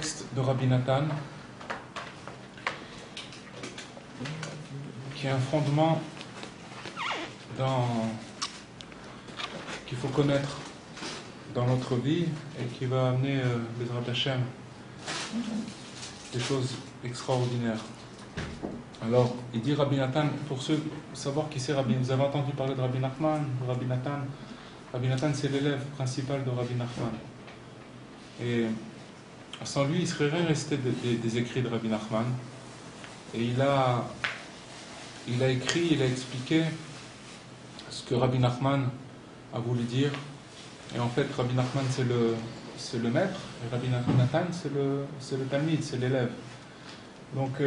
Texte de Rabbi Nathan, qui est un fondement qu'il faut connaître dans notre vie et qui va amener Bezrat Hashem des choses extraordinaires. Alors, il dit Rabbi Nathan, pour savoir qui c'est Rabbi, vous avez entendu parler de Rabbi Nachman, Rabbi Nathan. Rabbi Nathan, c'est l'élève principal de Rabbi Nachman. Et sans lui, il ne serait rien resté des écrits de Rabbi Nachman. Et il a écrit, il a expliqué ce que Rabbi Nachman a voulu dire. Et en fait, Rabbi Nachman, c'est le maître, et Rabbi Nathan, c'est le talmid, c'est l'élève. Donc,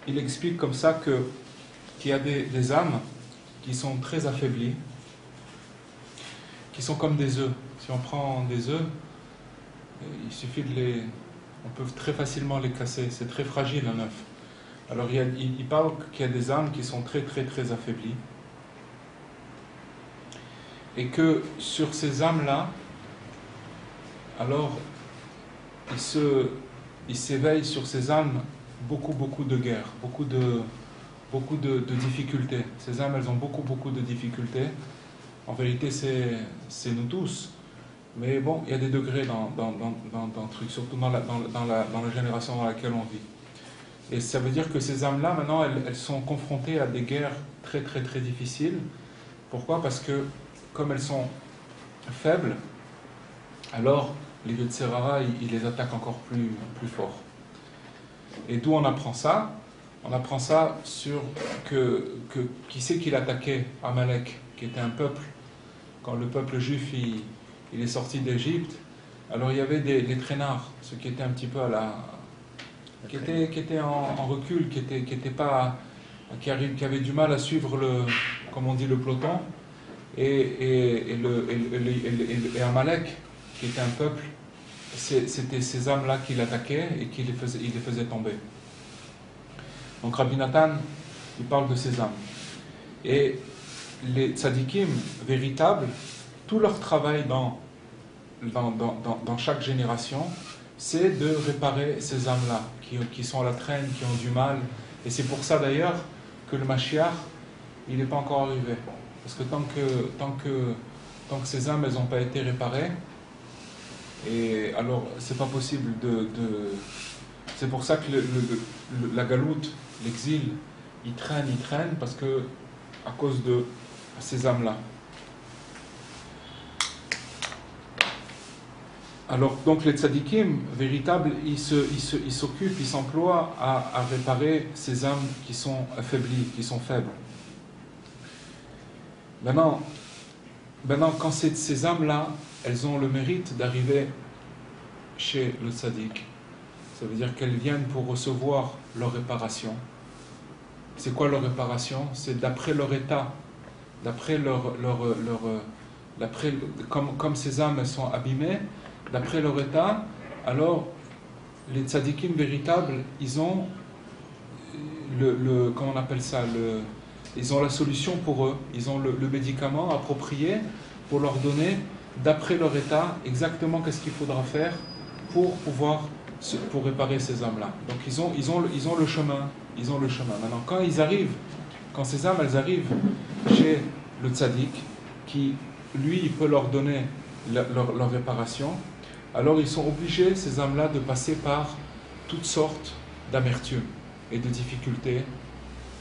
il explique comme ça qu'il y a des âmes qui sont très affaiblies, qui sont comme des œufs. Si on prend des œufs, il suffit on peut très facilement les casser, c'est très fragile un œuf. Alors il parle qu'il y a des âmes qui sont très très très affaiblies, et que sur ces âmes-là, alors il s'éveille sur ces âmes beaucoup de guerres, beaucoup de difficultés. Ces âmes, elles ont beaucoup de difficultés. En vérité, c'est nous tous. Mais bon, il y a des degrés dans le truc, surtout dans la génération dans laquelle on vit. Et ça veut dire que ces âmes-là, maintenant, elles sont confrontées à des guerres très très très difficiles. Pourquoi ? Parce que, comme elles sont faibles, alors les Yetzirara, ils les attaquent encore plus fort. Et d'où on apprend ça ? On apprend ça sur qui c'est qui l'attaquait, Amalek, qui était un peuple, quand le peuple juif il est sorti d'Égypte. Alors il y avait des traînards, ceux qui étaient un petit peu qui étaient en recul, qui avaient du mal à suivre le peloton, et Amalek, qui était un peuple, c'était ces âmes-là qui l'attaquaient et qui les faisaient tomber. Donc Rabbi Nathan, il parle de ces âmes. Et les tzadikim véritables, tout leur travail dans chaque génération, c'est de réparer ces âmes-là, qui sont à la traîne, qui ont du mal. Et c'est pour ça d'ailleurs que le Mashiach, il n'est pas encore arrivé. Parce que tant que ces âmes, elles n'ont pas été réparées, et alors c'est pas possible c'est pour ça que la galoute, l'exil, il traîne, parce que à cause de ces âmes-là. Alors, donc les tzadikim véritables, ils s'occupent, ils s'emploient à réparer ces âmes qui sont affaiblies, qui sont faibles. Maintenant quand ces âmes-là, elles ont le mérite d'arriver chez le tzadik, ça veut dire qu'elles viennent pour recevoir leur réparation. C'est quoi leur réparation ? C'est d'après leur état, comme ces âmes elles sont abîmées, d'après leur état, alors les tzadikim véritables, ils ont comment on appelle ça, ils ont la solution pour eux, ils ont le médicament approprié pour leur donner, d'après leur état, exactement qu'est-ce qu'il faudra faire pour réparer ces âmes-là. Donc ils ont le chemin. Maintenant, quand ces âmes, elles arrivent chez le tzaddik, qui, lui, il peut leur donner leur réparation, alors ils sont obligés, ces âmes-là, de passer par toutes sortes d'amertumes et de difficultés.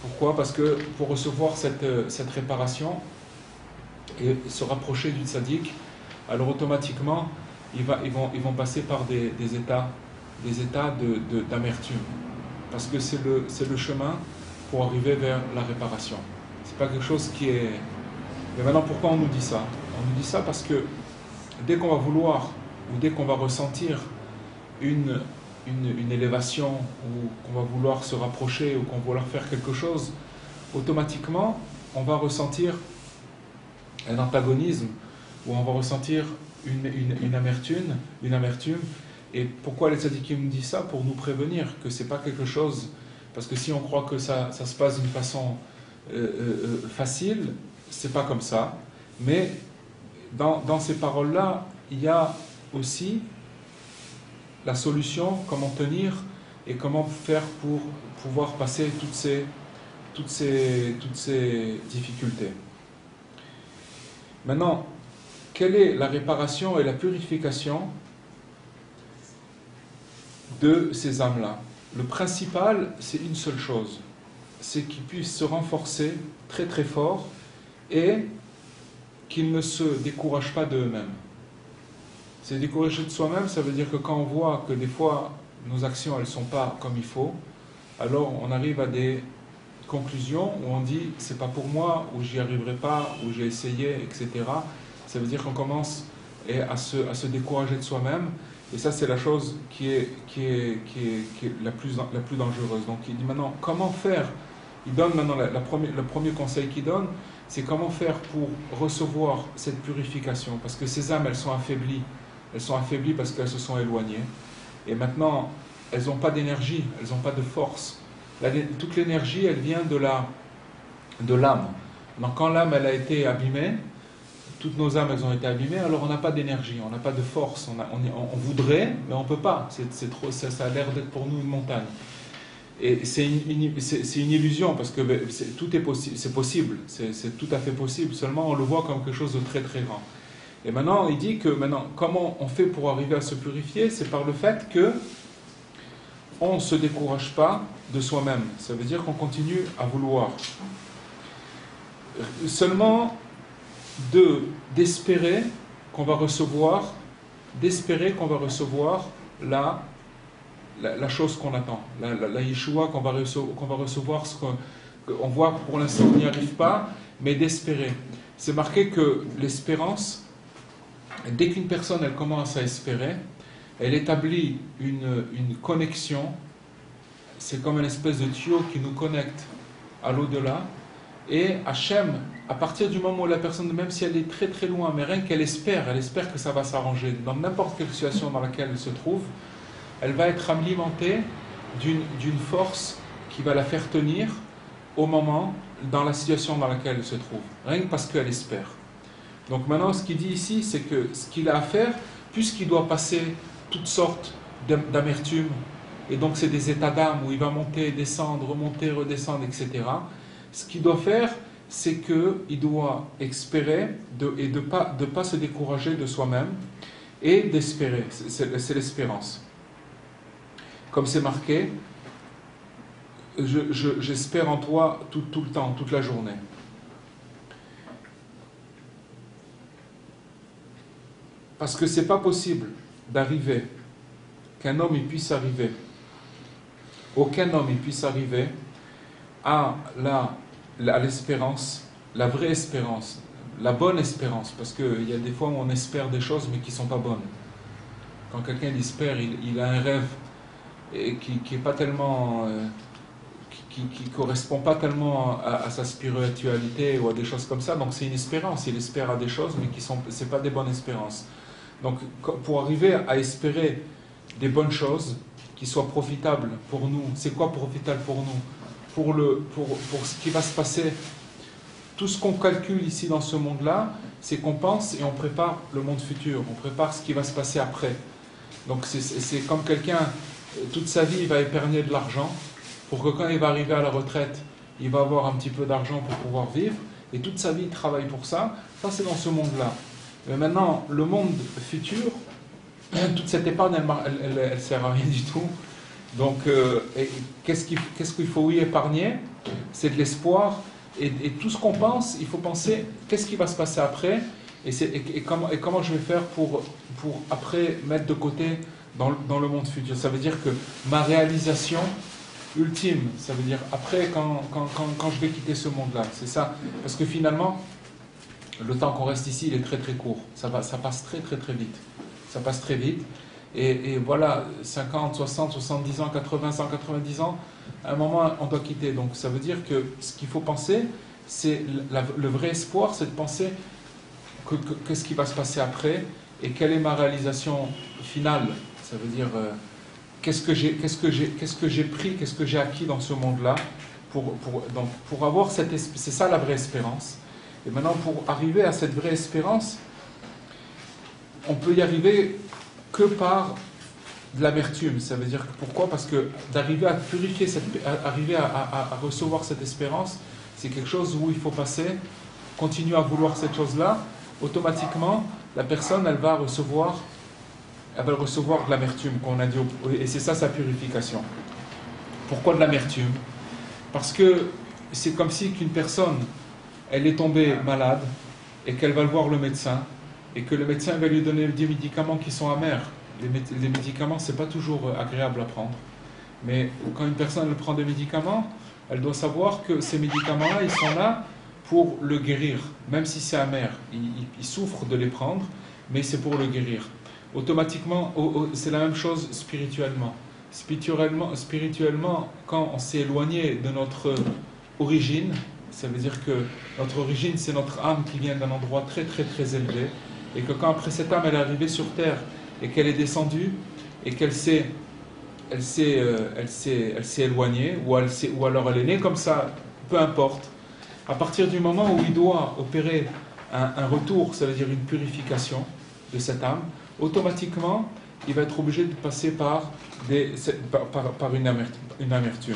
Pourquoi ? Parce que pour recevoir cette réparation et se rapprocher du tzaddik, alors automatiquement, ils vont passer par des états d'amertume. Parce que c'est le chemin pour arriver vers la réparation. C'est pas quelque chose qui est... Mais maintenant, pourquoi on nous dit ça ? On nous dit ça parce que dès qu'on va vouloir, ou dès qu'on va ressentir une élévation, ou qu'on va vouloir se rapprocher, ou qu'on va vouloir faire quelque chose, automatiquement, on va ressentir un antagonisme, ou on va ressentir une amertume. Et pourquoi les tzadikim nous disent ça ? Pour nous prévenir que c'est pas quelque chose... Parce que si on croit que ça se passe d'une façon facile, c'est pas comme ça. Mais dans ces paroles-là, il y a aussi la solution, comment tenir et comment faire pour pouvoir passer toutes ces difficultés. Maintenant, quelle est la réparation et la purification de ces âmes-là? Le principal, c'est une seule chose, c'est qu'ils puissent se renforcer très très fort et qu'ils ne se découragent pas d'eux-mêmes. Se décourager de soi-même, ça veut dire que quand on voit que des fois nos actions elles ne sont pas comme il faut, alors on arrive à des conclusions où on dit c'est pas pour moi, ou j'y arriverai pas, ou j'ai essayé, etc. Ça veut dire qu'on commence à se décourager de soi-même, et ça c'est la chose qui est la plus dangereuse. Donc il dit maintenant comment faire. Il donne maintenant le premier conseil qu'il donne, c'est comment faire pour recevoir cette purification, parce que ces âmes elles sont affaiblies parce qu'elles se sont éloignées, et maintenant elles n'ont pas d'énergie, elles n'ont pas de force. Toute l'énergie elle vient de l'âme. Donc quand l'âme elle a été abîmée, toutes nos âmes elles ont été abîmées, alors on n'a pas d'énergie, on n'a pas de force, on voudrait mais on ne peut pas, trop, ça a l'air d'être pour nous une montagne. Et c'est une illusion, parce que tout est possible, c'est possible, c'est tout à fait possible, seulement on le voit comme quelque chose de très très grand. Et maintenant il dit que comment on fait pour arriver à se purifier, c'est par le fait que on ne se décourage pas de soi-même. Ça veut dire qu'on continue à vouloir. Seulement d'espérer qu'on va recevoir la chose qu'on attend, la Yeshua qu'on va recevoir, ce qu'on voit que pour l'instant on n'y arrive pas, mais d'espérer. C'est marqué que l'espérance, dès qu'une personne elle commence à espérer, elle établit une connexion, c'est comme une espèce de tuyau qui nous connecte à l'au-delà, et Hachem, à partir du moment où la personne, même si elle est très très loin, mais rien qu'elle espère que ça va s'arranger, dans n'importe quelle situation dans laquelle elle se trouve, elle va être alimentée d'une force qui va la faire tenir au moment, dans la situation dans laquelle elle se trouve, rien que parce qu'elle espère. Donc maintenant, ce qu'il dit ici, c'est que ce qu'il a à faire, puisqu'il doit passer toutes sortes d'amertume, et donc c'est des états d'âme où il va monter, descendre, remonter, redescendre, etc. Ce qu'il doit faire, c'est qu'il doit espérer et de pas se décourager de soi-même, et d'espérer, c'est l'espérance. Comme c'est marqué, j'espère en toi tout le temps, toute la journée. Parce que c'est pas possible d'arriver, qu'un homme il puisse arriver, aucun homme il puisse arriver à l'espérance, la vraie espérance, la bonne espérance, parce qu'il y a des fois où on espère des choses mais qui ne sont pas bonnes. Quand quelqu'un espère, il a un rêve et qui est pas tellement, qui correspond pas tellement à sa spiritualité ou à des choses comme ça, donc c'est une espérance, il espère à des choses mais c'est pas des bonnes espérances. Donc pour arriver à espérer des bonnes choses qui soient profitables pour nous, c'est quoi profitable pour nous? Pour ce qui va se passer, tout ce qu'on calcule ici dans ce monde-là, c'est qu'on pense et on prépare le monde futur, on prépare ce qui va se passer après. Donc c'est comme quelqu'un, toute sa vie il va épargner de l'argent, pour que quand il va arriver à la retraite, il va avoir un petit peu d'argent pour pouvoir vivre, et toute sa vie il travaille pour ça, ça c'est dans ce monde-là. Mais maintenant, le monde futur, toute cette épargne, elle sert à rien du tout. Donc, qu'est-ce qu'il faut y épargner? C'est de l'espoir. Et tout ce qu'on pense, il faut penser, qu'est-ce qui va se passer après? Et comment je vais faire pour après mettre de côté dans le monde futur? Ça veut dire que ma réalisation ultime, ça veut dire après, quand je vais quitter ce monde-là, c'est ça. Parce que finalement, le temps qu'on reste ici, il est très très court. Ça passe très très très vite. Ça passe très vite. Et voilà, 50, 60, 70 ans, 80, 190 ans, à un moment, on doit quitter. Donc ça veut dire que ce qu'il faut penser, c'est le vrai espoir, c'est de penser qu'est-ce qui va se passer après et quelle est ma réalisation finale. Ça veut dire qu'est-ce que j'ai pris, qu'est-ce que j'ai acquis dans ce monde-là pour avoir c'est ça la vraie espérance. Et maintenant, pour arriver à cette vraie espérance, on peut y arriver que par de l'amertume. Ça veut dire que pourquoi? Parce que d'arriver à purifier, arriver à recevoir cette espérance, c'est quelque chose où il faut passer, continuer à vouloir cette chose-là, automatiquement, la personne, elle va recevoir de l'amertume, qu'on a dit, et c'est ça sa purification. Pourquoi de l'amertume? Parce que c'est comme si qu'une personne, elle est tombée malade, et qu'elle va voir le médecin, et que le médecin va lui donner des médicaments qui sont amers. Les médicaments, c'est pas toujours agréable à prendre. Mais quand une personne elle prend des médicaments, elle doit savoir que ces médicaments-là, ils sont là pour le guérir, même si c'est amer. Il souffre de les prendre, mais c'est pour le guérir. Automatiquement, c'est la même chose spirituellement. Spirituellement, quand on s'est éloigné de notre origine, ça veut dire que notre origine, c'est notre âme qui vient d'un endroit très très très élevé, et que quand après cette âme elle est arrivée sur terre et qu'elle est descendue et qu'elle s'est éloignée, ou alors elle est née comme ça, peu importe. À partir du moment où il doit opérer un retour, ça veut dire une purification de cette âme, automatiquement il va être obligé de passer par une amertume.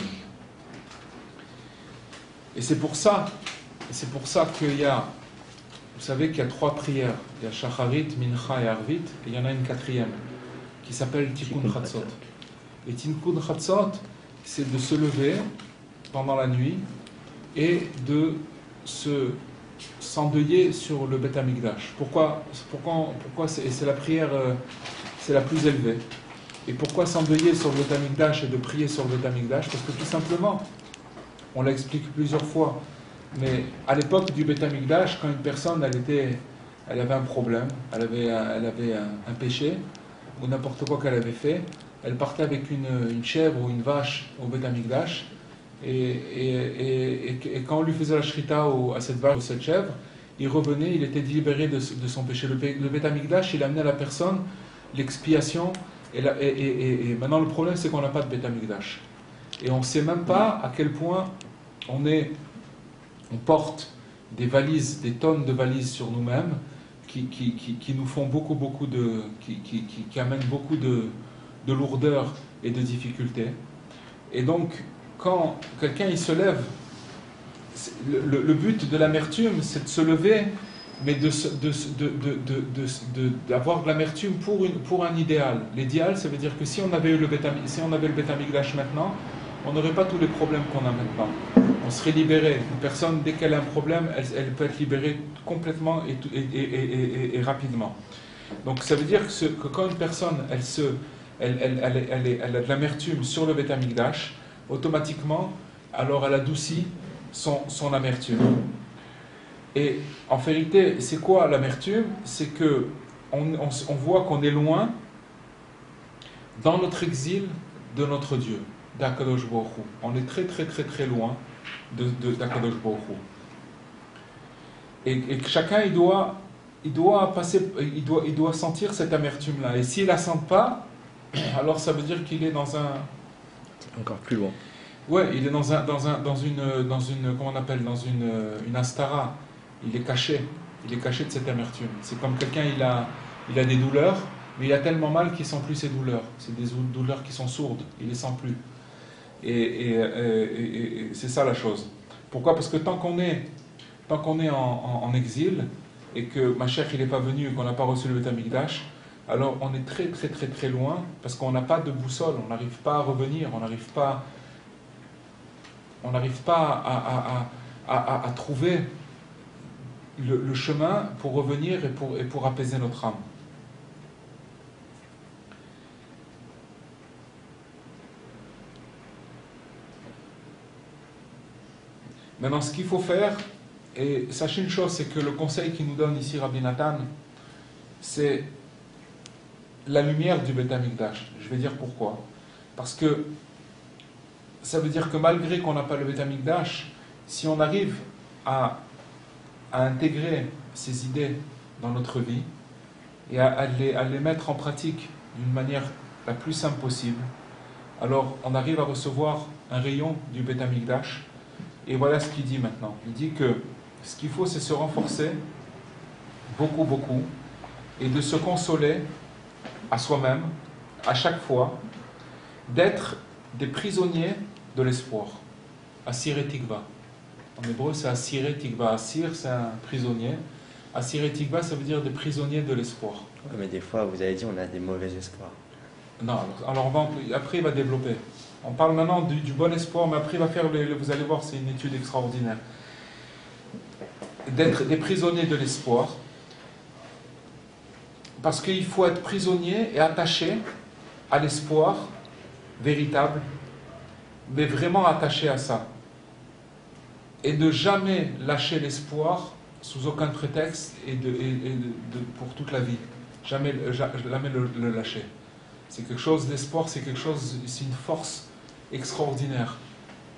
Et c'est pour ça qu'il y a, vous savez qu'il y a 3 prières. Il y a Shacharit, Mincha et Arvit, et il y en a une 4e qui s'appelle Tikkun Chatzot. Et Tikkun Chatzot, c'est de se lever pendant la nuit et de s'endeuiller sur le Beth Amikdash. Pourquoi c'est la prière, c'est la plus élevée. Et pourquoi s'endeuiller sur le Beth Amikdash et de prier sur le Beth Amikdash? Parce que tout simplement, on l'a expliqué plusieurs fois, mais à l'époque du Beth Amikdash, quand une personne elle avait un problème, elle avait un péché, ou n'importe quoi qu'elle avait fait, elle partait avec une chèvre ou une vache au Beth Amikdash, et quand on lui faisait la shrita à cette vache ou cette chèvre, il revenait, il était libéré de son péché. Le Beth Amikdash, il amenait à la personne l'expiation, et maintenant le problème c'est qu'on n'a pas de Beth Amikdash. Et on ne sait même pas à quel point on porte des valises, des tonnes de valises sur nous-mêmes qui nous font qui amènent beaucoup de lourdeur et de difficultés. Et donc, quand quelqu'un il se lève, le but de l'amertume, c'est de se lever, mais d'avoir de l'amertume pour un idéal. L'idéal, ça veut dire que si on avait le Beth Amikdash maintenant, on n'aurait pas tous les problèmes qu'on a maintenant. On serait libéré. Une personne, dès qu'elle a un problème, elle peut être libérée complètement et rapidement. Donc ça veut dire que quand une personne, elle a de l'amertume sur le Beth Amikdash, automatiquement, alors elle adoucit son amertume. Et en vérité, c'est quoi l'amertume? C'est que on voit qu'on est loin dans notre exil de notre Dieu, d'Akadosh Baruch Hu. On est très très très très loin d'Akadosh Baruch Hu. Et que chacun il doit sentir cette amertume là. Et s'il la sent pas, alors ça veut dire qu'il est dans un encore plus loin. Ouais, il est dans une comment on appelle, dans une astara. Il est caché de cette amertume. C'est comme quelqu'un il a des douleurs, mais il a tellement mal qu'il sent plus ses douleurs. C'est des douleurs qui sont sourdes, il les sent plus. Et c'est ça la chose. Pourquoi? Parce que tant qu'on est en exil et que Mashiach il n'est pas venu et qu'on n'a pas reçu le Beth Amikdash, alors on est très très très très loin parce qu'on n'a pas de boussole, on n'arrive pas à revenir, on n'arrive pas à trouver le chemin pour revenir et pour apaiser notre âme. Maintenant, ce qu'il faut faire, et sachez une chose, c'est que le conseil qu'il nous donne ici Rabbi Nathan, c'est la lumière du Beth Amikdash. Je vais dire pourquoi. Parce que ça veut dire que malgré qu'on n'a pas le Beth Amikdash, si on arrive à intégrer ces idées dans notre vie et à les mettre en pratique d'une manière la plus simple possible, alors on arrive à recevoir un rayon du Beth Amikdash. Et voilà ce qu'il dit maintenant. Il dit que ce qu'il faut, c'est se renforcer beaucoup, beaucoup, et de se consoler à soi-même, à chaque fois, d'être des prisonniers de l'espoir. Asir et Tikva. En hébreu, c'est Asir et Tikva. Asir, c'est un prisonnier. Asir et Tikva, ça veut dire des prisonniers de l'espoir. Ouais, mais des fois, vous avez dit, on a des mauvais espoirs. Non, alors après, il va développer. On parle maintenant du bon espoir, mais après, il va faire, vous allez voir, c'est une étude extraordinaire. D'être des prisonniers de l'espoir. Parce qu'il faut être prisonnier et attaché à l'espoir véritable, mais vraiment attaché à ça. Et de jamais lâcher l'espoir sous aucun prétexte pour toute la vie. Jamais le lâcher. C'est quelque chose, l'espoir, c'est quelque chose, c'est une force extraordinaire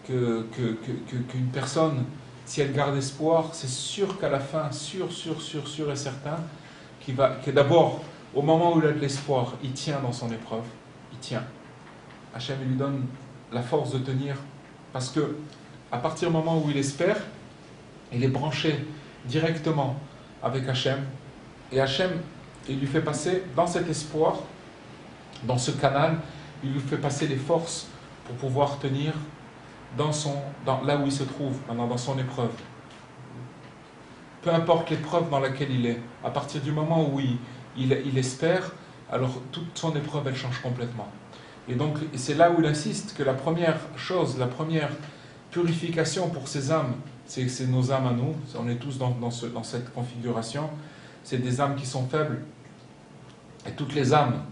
qu'une personne, si elle garde espoir, c'est sûr qu'à la fin, sûr et certain, que d'abord, au moment où il a de l'espoir, il tient dans son épreuve, il tient. Hachem lui donne la force de tenir, parce que à partir du moment où il espère, il est branché directement avec Hachem, et Hachem, il lui fait passer dans cet espoir, dans ce canal, il lui fait passer les forces pour pouvoir tenir là où il se trouve, maintenant dans son épreuve. Peu importe l'épreuve dans laquelle il est, à partir du moment où il espère, alors toute son épreuve, elle change complètement. Et donc, c'est là où il insiste que la première chose, la première purification pour ces âmes, c'est nos âmes à nous, on est tous dans cette configuration, c'est des âmes qui sont faibles, et toutes les âmes,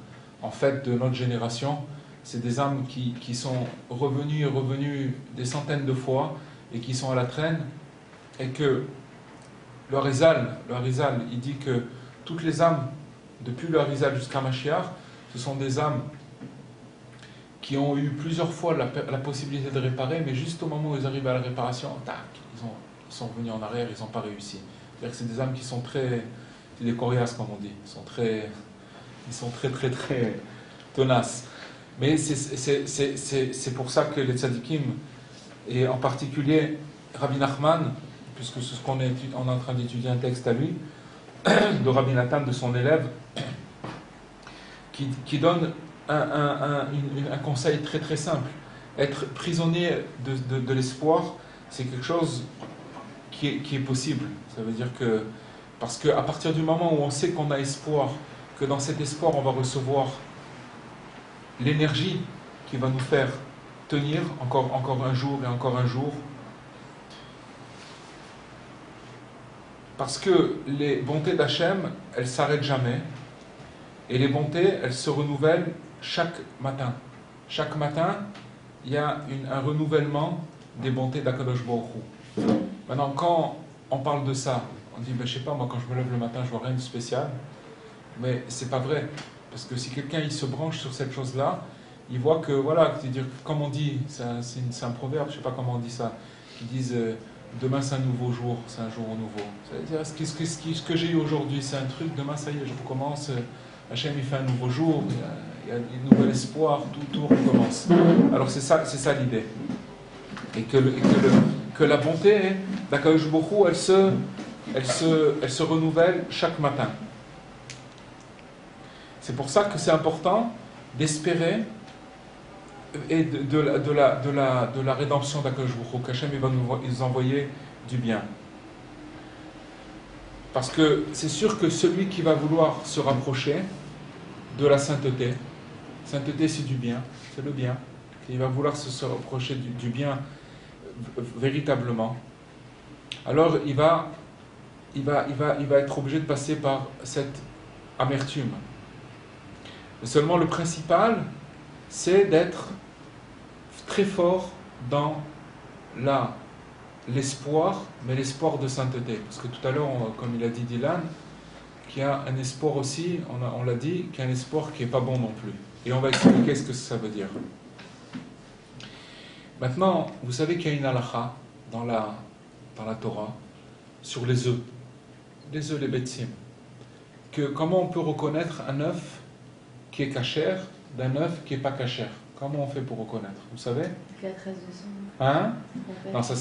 en fait, de notre génération, c'est des âmes qui sont revenues et revenues des centaines de fois, et qui sont à la traîne, et que le Harizal, il dit que toutes les âmes, depuis le Harizal jusqu'à Mashiach, ce sont des âmes qui ont eu plusieurs fois la possibilité de réparer, mais juste au moment où ils arrivent à la réparation, tac, ils sont revenus en arrière, ils n'ont pas réussi. C'est-à-dire que c'est des âmes qui sont c'est des coriaces comme on dit, ils sont très tenaces. Mais c'est pour ça que les tzadikim, et en particulier Rabbi Nachman, puisque c'est ce qu'on est en train d'étudier un texte à lui, de Rabbi Nathan, de son élève, qui donne un conseil très simple. Être prisonnier de l'espoir, c'est quelque chose qui est possible. Ça veut dire que, parce qu'à partir du moment où on sait qu'on a espoir, que dans cet espoir on va recevoir l'énergie qui va nous faire tenir encore un jour et encore un jour, parce que les bontés d'Hachem, elles ne s'arrêtent jamais, et les bontés, elles se renouvellent chaque matin. Chaque matin, il y a un renouvellement des bontés d'Akadosh Baruch Hu. Maintenant, quand on parle de ça, on dit, je ne sais pas, moi quand je me lève le matin, je vois rien de spécial. Mais c'est pas vrai. Parce que si quelqu'un il se branche sur cette chose-là, il voit que, voilà, c'est-à-dire, comme on dit, c'est un proverbe, je ne sais pas comment on dit ça, qui disent demain c'est un nouveau jour, c'est un jour nouveau. C'est-à-dire, ce que j'ai eu aujourd'hui, c'est un truc, demain ça y est, je recommence, Hachem il fait un nouveau jour, il y a un nouvel espoir, tout recommence. Alors c'est ça l'idée. Et que la bonté d'Akadosh Baruch Hu, elle se renouvelle chaque matin. C'est pour ça que c'est important d'espérer et de la rédemption d'Akadosh Baruch Hu, qu'Hachem va nous envoyer du bien. Parce que c'est sûr que celui qui va vouloir se rapprocher de la sainteté c'est du bien, c'est le bien, il va vouloir se rapprocher du bien véritablement, alors il va être obligé de passer par cette amertume. Mais seulement le principal, c'est d'être très fort dans l'espoir, mais l'espoir de sainteté. Parce que tout à l'heure, comme il a dit Dylan, qu'il y a un espoir aussi, on l'a dit, qu'il y a un espoir qui n'est pas bon non plus. Et on va expliquer ce que ça veut dire. Maintenant, vous savez qu'il y a une halakha dans la Torah sur les œufs, les betsim. Que comment on peut reconnaître un œuf qui est kasher d'un œuf qui n'est pas kasher? Comment on fait pour reconnaître? Vous savez? La trace de sang. Hein? Non, ça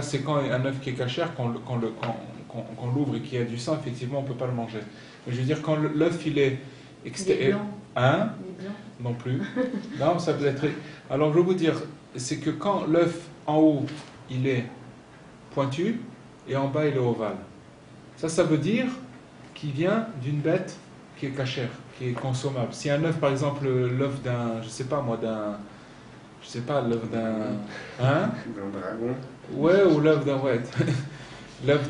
c'est quand un œuf qui est kasher, qu'on l'ouvre et qu'il y a du sang, effectivement on ne peut pas le manger. Mais je veux dire, quand l'œuf il est blanc. Hein? Les blancs. Non plus. Non, ça peut être... Alors, je vais vous dire, c'est que quand l'œuf en haut, il est pointu, et en bas, il est ovale. Ça veut dire qu'il vient d'une bête qui est cachère, qui est consommable. Si un œuf, par exemple, l'œuf d'un, je sais pas moi, l'œuf d'un... Hein? D'un dragon. Ouais, ou l'œuf d'un... Ouais.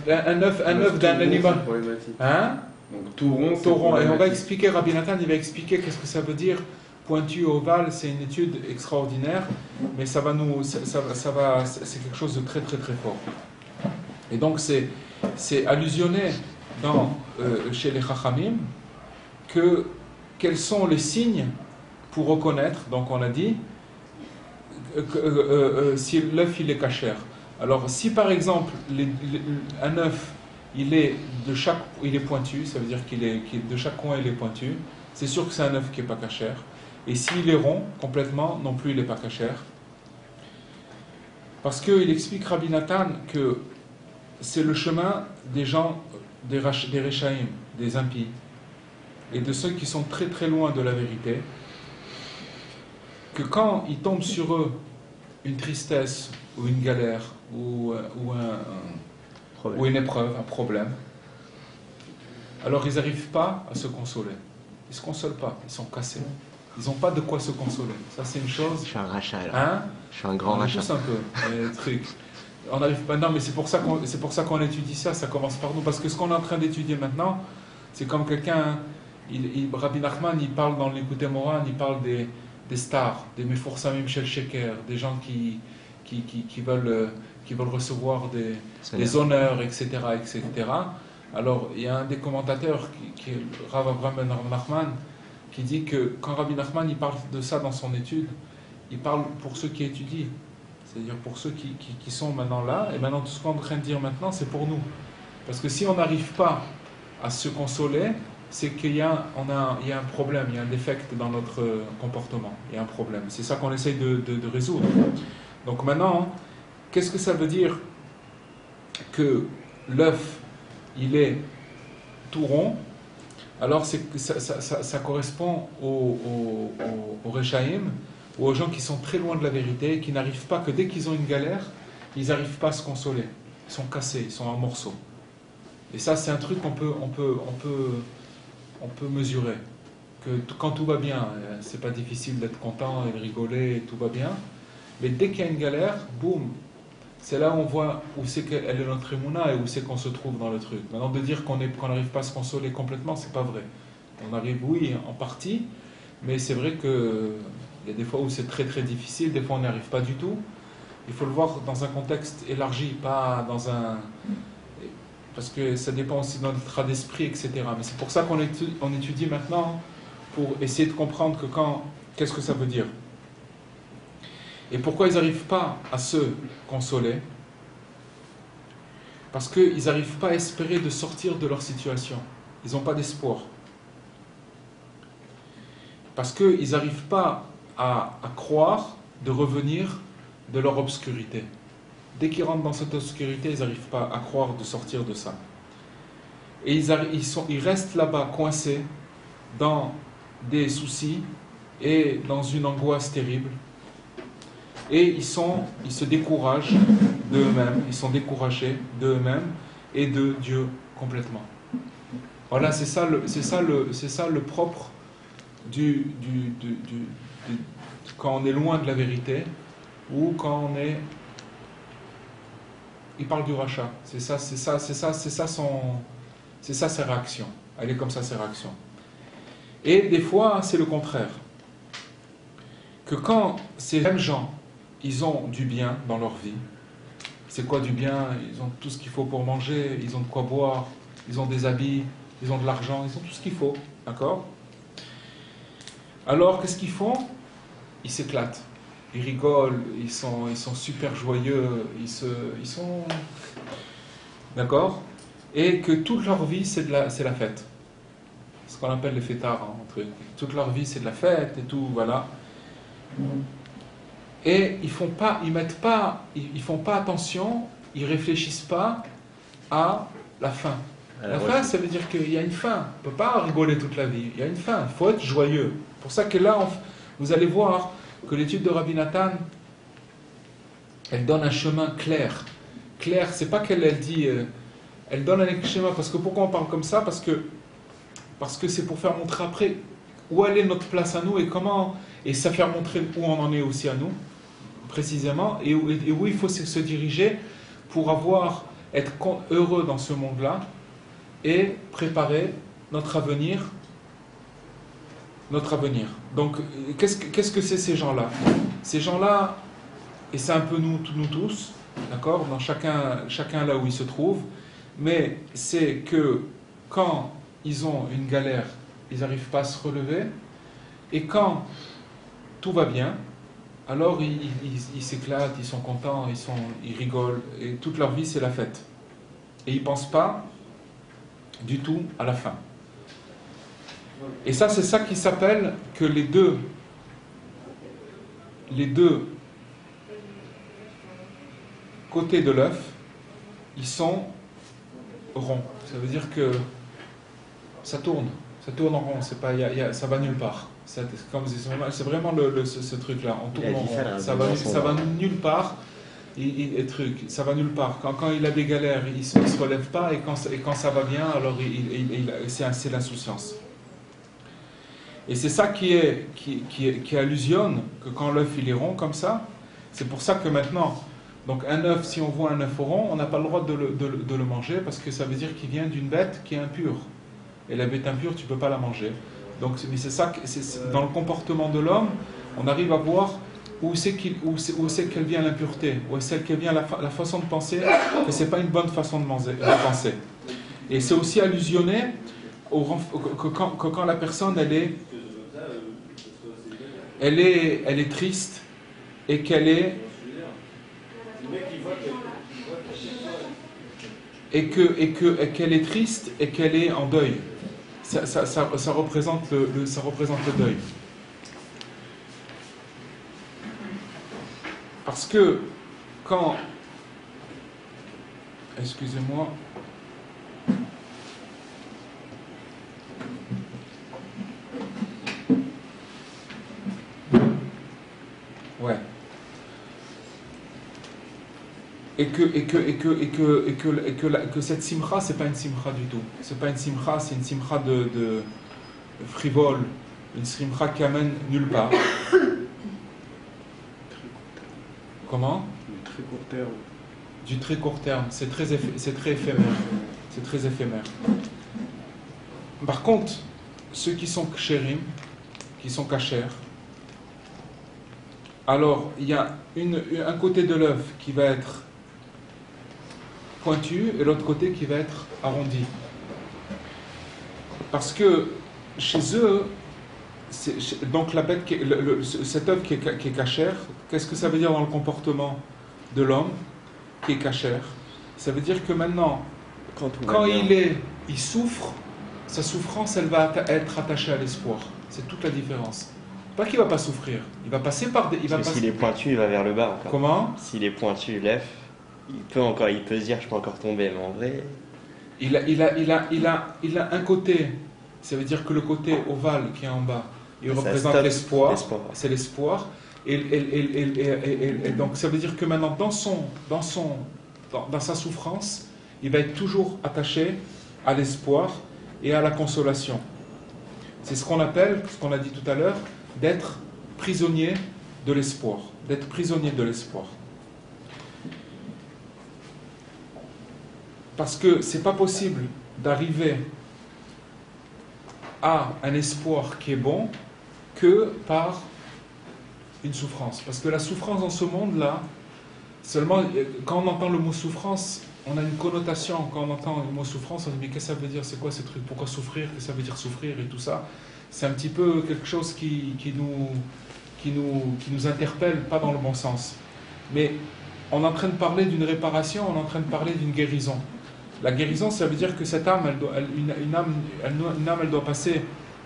Un œuf d'un animal. Hein? Donc tauron, c'est Tauron. Et on va problématique. expliquer, Rabbi Nathan, il va expliquer qu'est-ce que ça veut dire. Pointu, ovale, c'est une étude extraordinaire, mais c'est quelque chose de très très très fort. Et donc c'est allusionné chez les Chachamim quels sont les signes pour reconnaître, donc on a dit, si l'œuf il est cachère. Alors si par exemple un œuf il est pointu, ça veut dire de chaque coin il est pointu, c'est sûr que c'est un œuf qui n'est pas cachère. Et s'il est rond complètement, non plus il n'est pas cachère. Parce qu'il explique Rabbi Nathan que c'est le chemin des gens, des Rechaïm, des impies, et de ceux qui sont très très loin de la vérité, que quand il tombe sur eux une tristesse ou une galère ou une épreuve, un problème, alors ils n'arrivent pas à se consoler. Ils ne se consolent pas, ils sont cassés. Ils n'ont pas de quoi se consoler. Ça, c'est une chose. Je suis un rachat là. Hein? Je suis un grand rachat. Tous un peu, les trucs. On n'arrive pas. Non, mais c'est pour ça qu'on étudie ça. Ça commence par nous, parce que ce qu'on est en train d'étudier maintenant, c'est comme quelqu'un. Rabbi Nachman, il parle dans l'Écoute Moran, il parle des stars, des Meforsamim Shel Sheker, des gens qui veulent recevoir des honneurs, etc., etc. Alors, il y a un des commentateurs qui est Rav Avraham Ben Nachman, qui dit que quand Rabbi Nachman il parle de ça dans son étude, il parle pour ceux qui étudient, c'est-à-dire pour ceux qui sont maintenant là, et maintenant tout ce qu'on est en train de dire maintenant, c'est pour nous. Parce que si on n'arrive pas à se consoler, c'est qu'il y a un problème, il y a un défect dans notre comportement, il y a un problème. C'est ça qu'on essaye de résoudre. Donc maintenant, qu'est-ce que ça veut dire que l'œuf, il est tout rond? Alors ça correspond aux Rechaïm, ou aux gens qui sont très loin de la vérité, qui n'arrivent pas, que dès qu'ils ont une galère, ils n'arrivent pas à se consoler. Ils sont cassés, ils sont en morceaux. Et ça, c'est un truc qu'on peut mesurer. Que quand tout va bien, c'est pas difficile d'être content et de rigoler, et tout va bien. Mais dès qu'il y a une galère, boum, c'est là où on voit où c'est qu'elle est notre émouna et où c'est qu'on se trouve dans le truc. Maintenant, de dire qu'on n'arrive pas à se consoler complètement, c'est pas vrai. On arrive, oui, en partie, mais c'est vrai qu'il y a des fois où c'est très très difficile, des fois on n'y arrive pas du tout. Il faut le voir dans un contexte élargi, pas dans un... Parce que ça dépend aussi de notre état d'esprit, etc. Mais c'est pour ça qu'on étudie maintenant, pour essayer de comprendre qu'est-ce que ça veut dire. Et pourquoi ils n'arrivent pas à se consoler? Parce qu'ils n'arrivent pas à espérer de sortir de leur situation. Ils n'ont pas d'espoir. Parce qu'ils n'arrivent pas à croire de revenir de leur obscurité. Dès qu'ils rentrent dans cette obscurité, ils n'arrivent pas à croire de sortir de ça. Et ils restent là-bas coincés dans des soucis et dans une angoisse terrible. Et ils se découragent d'eux-mêmes, ils sont découragés d'eux-mêmes et de Dieu complètement. Voilà, c'est ça le propre quand on est loin de la vérité ou quand on est... Il parle du rachat. C'est ça ses réactions. Elle est comme ça ses réactions. Et des fois, c'est le contraire. Que quand ces mêmes gens ils ont du bien dans leur vie. C'est quoi du bien? Ils ont tout ce qu'il faut pour manger, ils ont de quoi boire, ils ont des habits, ils ont de l'argent, ils ont tout ce qu'il faut. D'accord? Alors, qu'est-ce qu'ils font? Ils s'éclatent. Ils rigolent, ils sont super joyeux, ils sont... D'accord? Et que toute leur vie, c'est la fête. Ce qu'on appelle les fêtards. Toute leur vie, c'est de la fête et tout, voilà. Et ils font pas attention, ils réfléchissent pas à la fin. La fin, ça veut dire qu'il y a une fin. On ne peut pas rigoler toute la vie. Il y a une fin. Il faut être joyeux. C'est pour ça que là, vous allez voir que l'étude de Rabbi Nathan, elle donne un chemin clair. Clair, c'est pas qu'elle dit... elle donne un schéma. Parce que pourquoi on parle comme ça? Parce que c'est pour faire montrer après où elle est notre place à nous et comment... Et ça faire montrer où on en est aussi à nous, précisément, et où il faut se diriger pour être heureux dans ce monde-là et préparer notre avenir. Donc, qu'est-ce que c'est ces gens-là? Ces gens-là, et c'est un peu nous tous, d'accord, dans chacun là où il se trouve, mais c'est que quand ils ont une galère, ils n'arrivent pas à se relever, et quand tout va bien, alors ils s'éclatent, ils sont contents, ils rigolent, et toute leur vie c'est la fête. Et ils ne pensent pas du tout à la fin. Et ça, c'est ça qui s'appelle que les deux côtés de l'œuf, ils sont ronds. Ça veut dire que ça tourne en rond, ça va nulle part. C'est vraiment ce truc-là. On tourne en rond. Ça va nulle part. Ça va nulle part. Quand il a des galères, il ne se relève pas, et quand ça va bien, alors c'est l'insouciance. Et c'est ça qui allusionne que quand l'œuf il est rond comme ça, c'est pour ça que maintenant, donc un œuf, si on voit un œuf rond, on n'a pas le droit de le manger, parce que ça veut dire qu'il vient d'une bête qui est impure. Et la bête impure, tu ne peux pas la manger. Donc c'est ça, dans le comportement de l'homme, on arrive à voir où c'est qu'elle vient l'impureté, où c'est qu'elle vient la façon de penser, que ce n'est pas une bonne façon de penser. Et c'est aussi allusionné que quand la personne elle est triste et qu'elle est triste et qu'elle est en deuil. Ça représente le deuil. Parce que quand... Excusez-moi. Ouais. Et que cette simcha, c'est pas une simcha du tout. C'est pas une simcha, c'est une simcha de frivole, une simcha qui amène nulle part. Comment? Du très court terme. Du très court terme, c'est très éphémère. C'est très éphémère. Par contre, ceux qui sont kshérim, qui sont kashers, alors il y a un côté de l'œuf qui va être pointu et l'autre côté qui va être arrondi. Parce que chez eux, donc la bête, cet œuf qui est cachère, qu'est-ce que ça veut dire dans le comportement de l'homme qui est cachère? Ça veut dire que maintenant, quand il souffre, sa souffrance, elle va être attachée à l'espoir. C'est toute la différence. Pas qu'il ne va pas souffrir, il va passer par des... S'il est pointu, il va vers le bas encore. Comment? S'il est pointu, l'œuf, il peut se dire je peux encore tomber, mais en vrai... Il a un côté, ça veut dire que le côté ovale qui est en bas, il représente l'espoir, c'est l'espoir, et donc ça veut dire que maintenant dans sa souffrance, il va être toujours attaché à l'espoir et à la consolation. C'est ce qu'on appelle, ce qu'on a dit tout à l'heure, d'être prisonnier de l'espoir, d'être prisonnier de l'espoir. Parce que c'est pas possible d'arriver à un espoir qui est bon que par une souffrance. Parce que la souffrance dans ce monde-là, seulement quand on entend le mot souffrance, on a une connotation. Quand on entend le mot souffrance, on dit mais qu'est-ce que ça veut dire? C'est quoi ce truc? Pourquoi souffrir? Qu'est-ce que ça veut dire souffrir et tout ça? C'est un petit peu quelque chose qui nous interpelle, pas dans le bon sens. Mais on est en train de parler d'une réparation, on est en train de parler d'une guérison. La guérison, ça veut dire que cette âme, une âme, elle doit passer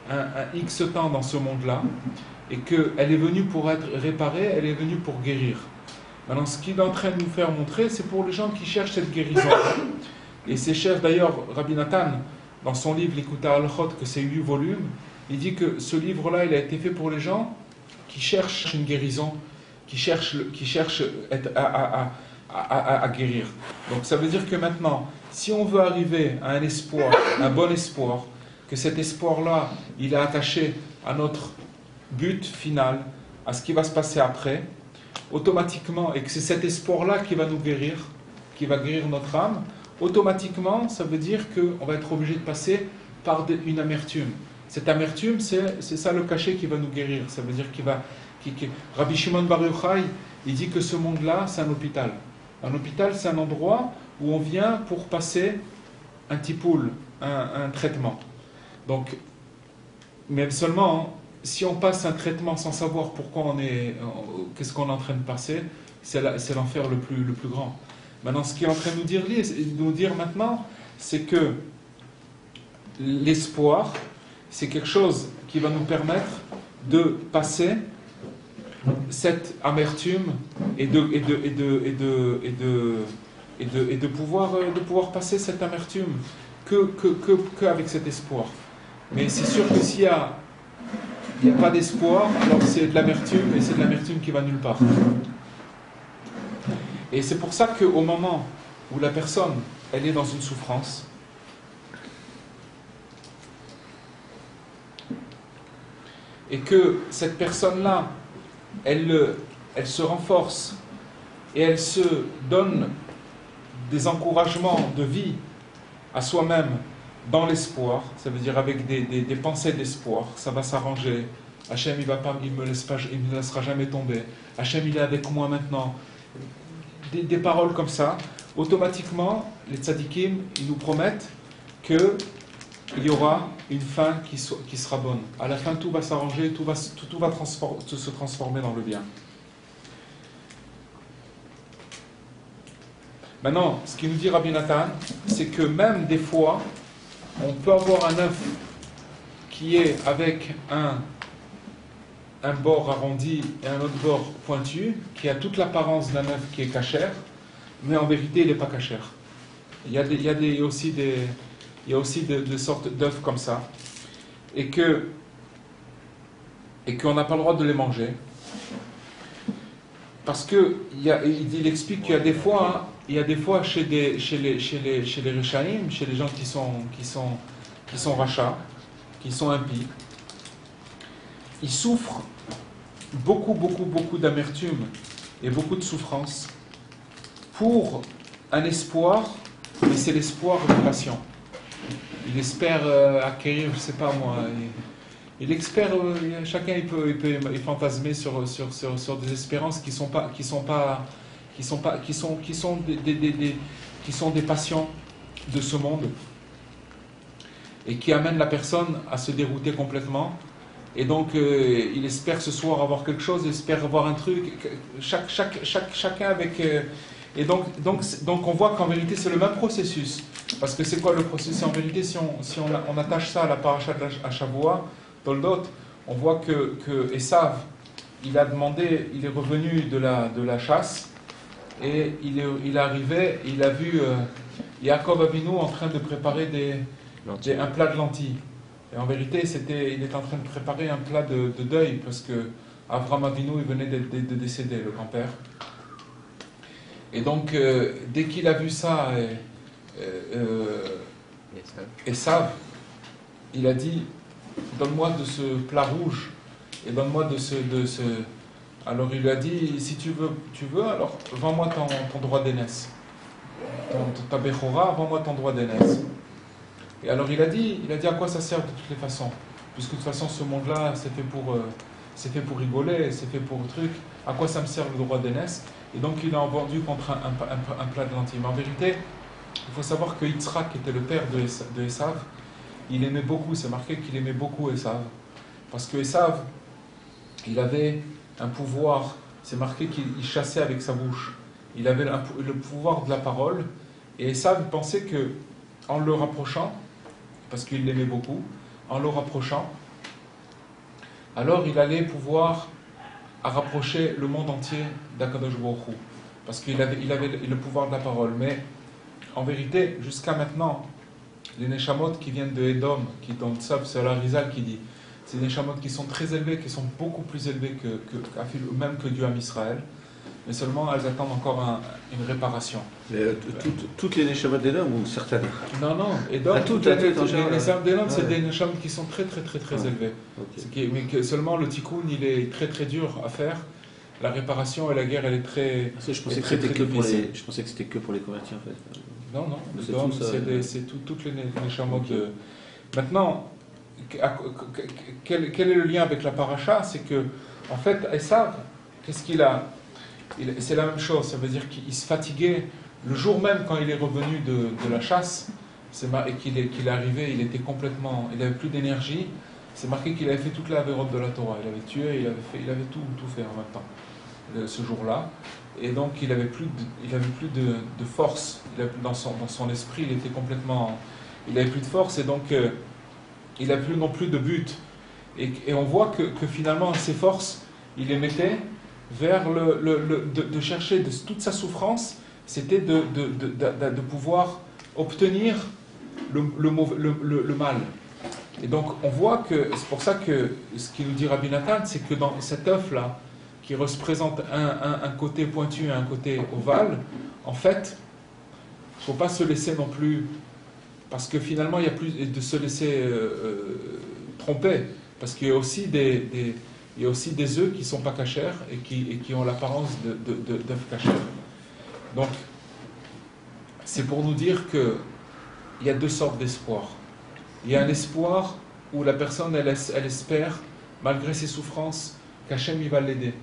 un X temps dans ce monde-là, et qu'elle est venue pour être réparée, elle est venue pour guérir. Maintenant, ce qu'il est en train de nous faire montrer, c'est pour les gens qui cherchent cette guérison. Et ses chefs, d'ailleurs, Rabbi Nathan, dans son livre L'Ikuta al-Chot, que c'est 8 volumes, il dit que ce livre-là, il a été fait pour les gens qui cherchent une guérison, qui cherchent à guérir. Donc ça veut dire que maintenant, si on veut arriver à un espoir, un bon espoir, que cet espoir-là, il est attaché à notre but final, à ce qui va se passer après, automatiquement, et que c'est cet espoir-là qui va nous guérir, qui va guérir notre âme, automatiquement, ça veut dire qu'on va être obligé de passer par une amertume. Cette amertume, c'est ça le cachet qui va nous guérir. Ça veut dire Rabbi Shimon Bar Yochai, il dit que ce monde-là, c'est un hôpital. Un hôpital, c'est un endroit où on vient pour passer un tipoul, un traitement. Donc, mais seulement, si on passe un traitement sans savoir pourquoi qu'est-ce qu'on est en train de passer, c'est l'enfer le plus grand. Maintenant, ce qu'il est en train de nous dire maintenant, c'est que l'espoir, c'est quelque chose qui va nous permettre de passer cette amertume et de pouvoir passer cette amertume qu'avec cet espoir. Mais c'est sûr que s'il n'y a pas d'espoir, alors c'est de l'amertume et c'est de l'amertume qui va nulle part. Et c'est pour ça qu'au moment où la personne, elle est dans une souffrance, et que cette personne-là, elle se renforce et elle se donne des encouragements de vie à soi-même dans l'espoir, ça veut dire avec des pensées d'espoir, ça va s'arranger, Hachem il me laissera jamais tomber, Hachem il est avec moi maintenant, des paroles comme ça, automatiquement les tzadikim ils nous promettent que il y aura une fin qui sera bonne. À la fin, tout va s'arranger, tout va se transformer dans le bien. Maintenant, ce qu'il nous dit Rabbi Nathan, c'est que même des fois, on peut avoir un œuf qui est avec un bord arrondi et un autre bord pointu, qui a toute l'apparence d'un œuf qui est cachère, mais en vérité, il n'est pas cachère. Il y a aussi des sortes d'œufs comme ça, et qu'on n'a pas le droit de les manger, parce que il explique qu'il y a des fois, chez les Rishaïm, chez les gens qui sont rachats, qui sont impies, ils souffrent beaucoup d'amertume et beaucoup de souffrance pour un espoir, mais c'est l'espoir de passion. Il espère acquérir, je sais pas moi, il espère, chacun il peut fantasmer sur des espérances qui sont des passions de ce monde et qui amènent la personne à se dérouter complètement. Et donc il espère ce soir avoir quelque chose, il espère avoir un truc, chacun avec. Et donc on voit qu'en vérité c'est le même processus. Parce que c'est quoi le processus? En vérité, si on attache ça à la paracha de Shavua, Toldot, on voit que Esav, il est revenu de la chasse, et il est arrivé, il a vu Yaakov Avinu en train de préparer un plat de lentilles. Et en vérité, il était en train de préparer un plat de deuil, parce que Avram Avinu, il venait de décéder, le grand-père. Et donc, dès qu'il a vu ça, Esav, il a dit, donne-moi de ce plat rouge, et donne-moi de ce... Alors il lui a dit, si tu veux, alors vends-moi ton droit d'aînesse. Ta Bechora, vends-moi ton droit d'aînesse. Et alors il a dit, à quoi ça sert de toutes les façons? Puisque de toute façon, ce monde-là, c'est fait pour rigoler, c'est fait pour truc. À quoi ça me sert le droit d'aînesse? Et donc il a vendu contre un plat de lentilles. Mais en vérité, il faut savoir que Yitzhak était le père de Esav. Il aimait beaucoup, c'est marqué qu'il aimait beaucoup Esav. Parce que Esav, il avait un pouvoir, c'est marqué qu'il chassait avec sa bouche. Il avait le pouvoir de la parole. Et Esav pensait que, en le rapprochant, parce qu'il l'aimait beaucoup, en le rapprochant, alors il allait pouvoir rapprocher le monde entier d'Akadosh Baruch Hu. Parce qu'il avait le pouvoir de la parole. Mais en vérité, jusqu'à maintenant, les Neshamot qui viennent de Edom, c'est l'Arizal qui dit, c'est des Neshamot qui sont très élevés, qui sont beaucoup plus élevés même que Dieu à Israël, mais seulement elles attendent encore une réparation. Mais, toutes les Neshamot d'Edom ou certaines? Non, Edom, les âmes d'Edom, c'est des Neshamot qui sont très élevés. Okay. Mais que seulement le tikkun, il est très dur à faire. La réparation et la guerre, elle est très. Je pensais que c'était que pour les convertis en fait. Non, c'est toutes les Neshamot. Maintenant, quel est le lien avec la paracha? C'est que, en fait, Esav, qu'est-ce qu'il a? C'est la même chose, ça veut dire qu'il se fatiguait le jour même quand il est revenu de la chasse, et qu'il est arrivé, il avait plus d'énergie. C'est marqué qu'il avait fait toute la vérote de la Torah, il avait tué, il avait tout fait en même temps, ce jour-là. Et donc il avait plus de force, dans son esprit, il avait plus de force, et donc il n'avait plus non plus de but. Et on voit que finalement ses forces, il les mettait vers de chercher toute sa souffrance, c'était de pouvoir obtenir le mal. Et donc on voit que, c'est pour ça que ce qu'il nous dit Rabbi Nathan, c'est que dans cet œuf-là, qui représente un côté pointu et un côté ovale, en fait, il ne faut pas se laisser non plus, parce que finalement il y a plus de se laisser tromper, parce qu'il y a aussi il y a aussi des œufs qui ne sont pas cachers et qui ont l'apparence d'œufs cachers. Donc, c'est pour nous dire qu'il y a deux sortes d'espoir. Il y a un espoir où la personne, elle espère, malgré ses souffrances, qu'Hachem il va l'aider.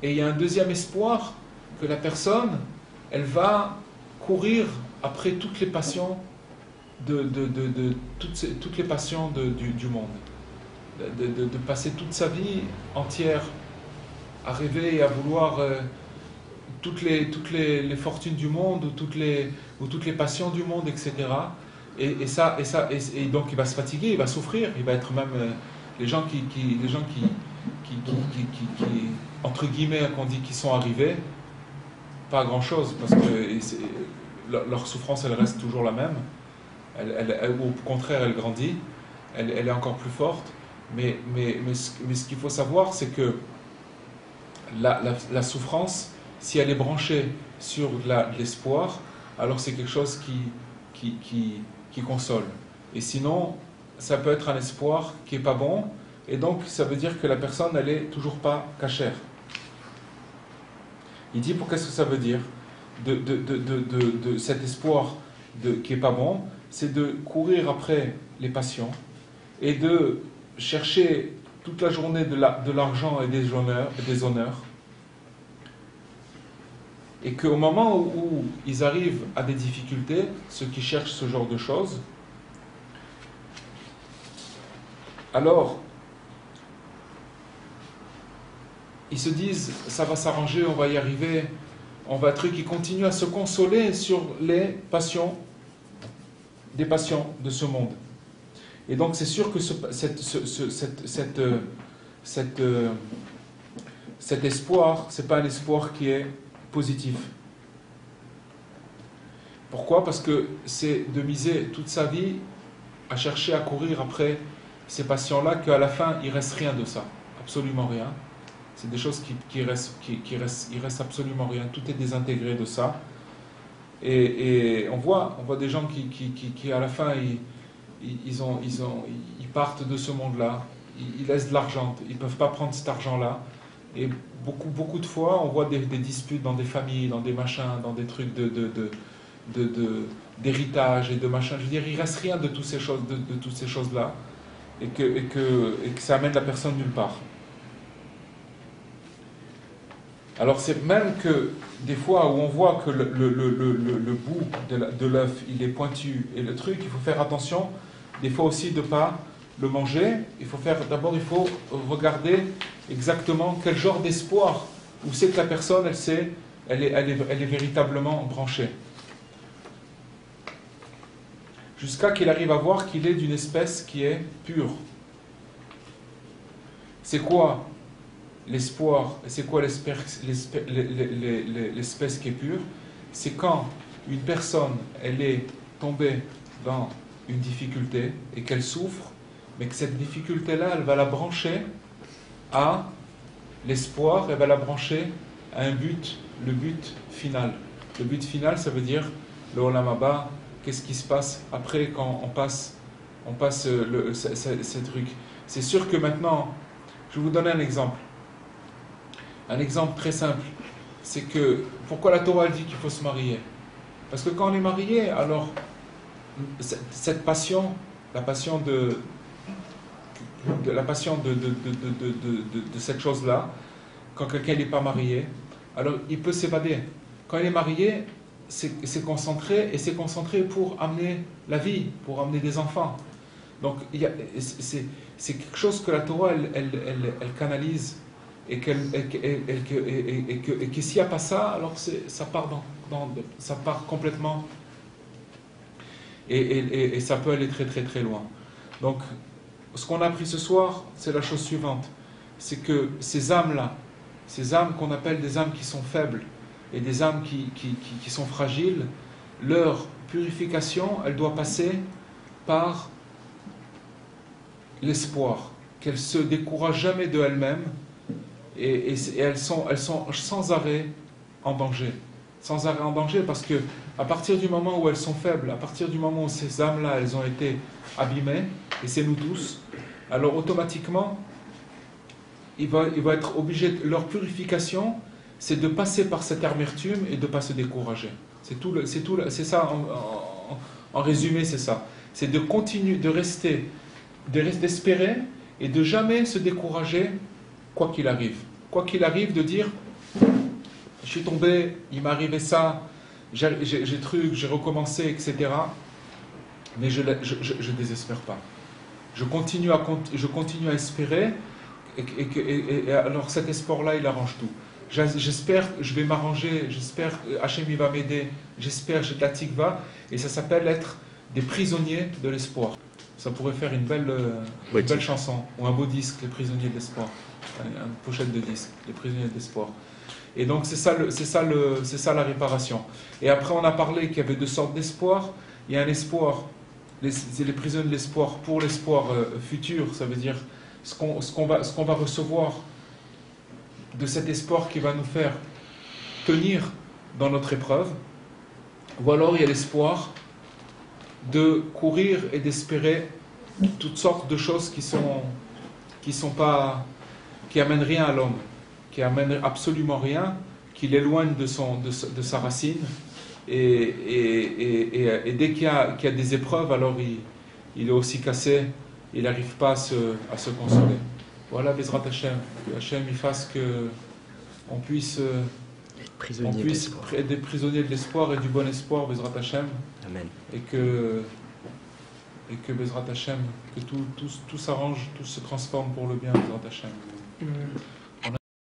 Et il y a un deuxième espoir, que la personne, elle va courir après toutes les passions, toutes les passions du monde. De passer toute sa vie entière à rêver et à vouloir toutes les fortunes du monde ou toutes les passions du monde, etc. Et donc il va se fatiguer, il va souffrir, il va être même les gens qui entre guillemets qu'on dit qui sont arrivés, pas grand chose, parce que leur souffrance elle reste toujours la même, ou au contraire elle grandit, elle est encore plus forte. Mais ce qu'il faut savoir, c'est que la souffrance, si elle est branchée sur de l'espoir, alors c'est quelque chose qui console. Et sinon, ça peut être un espoir qui n'est pas bon, et donc ça veut dire que la personne, elle n'est toujours pas cachère. Il dit, qu'est-ce que ça veut dire de cet espoir qui n'est pas bon? C'est de courir après les passions et de chercher toute la journée de l'argent et des honneurs, et qu'au moment où ils arrivent à des difficultés, ceux qui cherchent ce genre de choses, alors ils se disent ça va s'arranger, on va y arriver, ils continuent à se consoler sur les passions, des passions de ce monde. Et donc c'est sûr que cet espoir, c'est pas un espoir qui est positif. Pourquoi? Parce que c'est de miser toute sa vie à chercher à courir après ces passions-là, qu'à la fin il reste rien de ça, absolument rien. C'est des choses il reste absolument rien. Tout est désintégré de ça. Et on voit des gens qui à la fin ils partent de ce monde-là, ils laissent de l'argent, ils ne peuvent pas prendre cet argent-là. Et beaucoup de fois, on voit des disputes dans des familles, dans des machins, dans des trucs d'héritage et de machins. Je veux dire, il ne reste rien de toutes ces choses-là, et que ça amène la personne nulle part. Alors c'est même que des fois où on voit que le bout de l'œuf il est pointu et le truc, il faut faire attention des fois aussi de ne pas le manger. Il faut regarder exactement quel genre d'espoir, où c'est que la personne elle est véritablement branchée, jusqu'à qu'il arrive à voir qu'il est d'une espèce qui est pure. C'est quoi l'espoir? C'est quoi l'espèce qui est pure? C'est quand une personne, elle est tombée dans une difficulté et qu'elle souffre, mais que cette difficulté-là, elle va la brancher à l'espoir, elle va la brancher à un but, le but final. Le but final, ça veut dire le Olam Haba, qu'est-ce qui se passe après quand on passe ces trucs. C'est sûr que maintenant, je vais vous donner un exemple. Un exemple très simple. C'est que, pourquoi la Torah dit qu'il faut se marier? Parce que quand on est marié, alors, cette passion, la passion de cette chose-là, quand quelqu'un n'est pas marié, alors il peut s'évader. Quand il est marié, c'est concentré, et c'est concentré pour amener la vie, pour amener des enfants. Donc c'est quelque chose que la Torah elle canalise, et que s'il n'y a pas ça, alors ça part complètement, et ça peut aller très très très loin. Donc ce qu'on a appris ce soir, c'est la chose suivante, c'est que ces âmes-là, ces âmes qu'on appelle des âmes qui sont faibles, et des âmes qui sont fragiles, leur purification, elle doit passer par l'espoir, qu'elles ne se découragent jamais de elles-mêmes, et elles sont sans arrêt en danger. Sans arrêt en danger, parce que à partir du moment où elles sont faibles, à partir du moment où ces âmes-là, elles ont été abîmées, et c'est nous tous, alors automatiquement, il va être obligé, leur purification, c'est de passer par cette amertume et de ne pas se décourager. C'est ça, en résumé, c'est ça. C'est de continuer, d'espérer et de jamais se décourager, quoi qu'il arrive. Quoi qu'il arrive, de dire, je suis tombé, il m'est arrivé ça, j'ai recommencé, etc. Mais je désespère pas. Je continue à espérer, et alors cet espoir-là, il arrange tout. J'espère que je vais m'arranger, j'espère que Hachem il va m'aider, j'espère que j'ai de la tikva, et ça s'appelle être des prisonniers de l'espoir. Ça pourrait faire une belle chanson, ou un beau disque, les prisonniers de l'espoir, une pochette de disque, les prisonniers de l'espoir. Et donc c'est ça la réparation. Et après on a parlé qu'il y avait deux sortes d'espoir. Il y a un espoir, c'est les prisonniers de l'espoir pour l'espoir futur, ça veut dire ce qu'on va recevoir de cet espoir qui va nous faire tenir dans notre épreuve, ou alors il y a l'espoir de courir et d'espérer toutes sortes de choses qui amènent rien à l'homme, qui amènent absolument rien, qui l'éloignent de sa racine, et dès qu'il y a des épreuves, alors il est aussi cassé, il n'arrive pas à se consoler. Voilà, Bezrat Hashem, que Hashem il fasse qu'on puisse être des prisonniers de l'espoir et du bon espoir, Bezrat Hashem. Amen. Et que Bezrat Hashem, que tout s'arrange, tout se transforme pour le bien, Bezrat Hashem.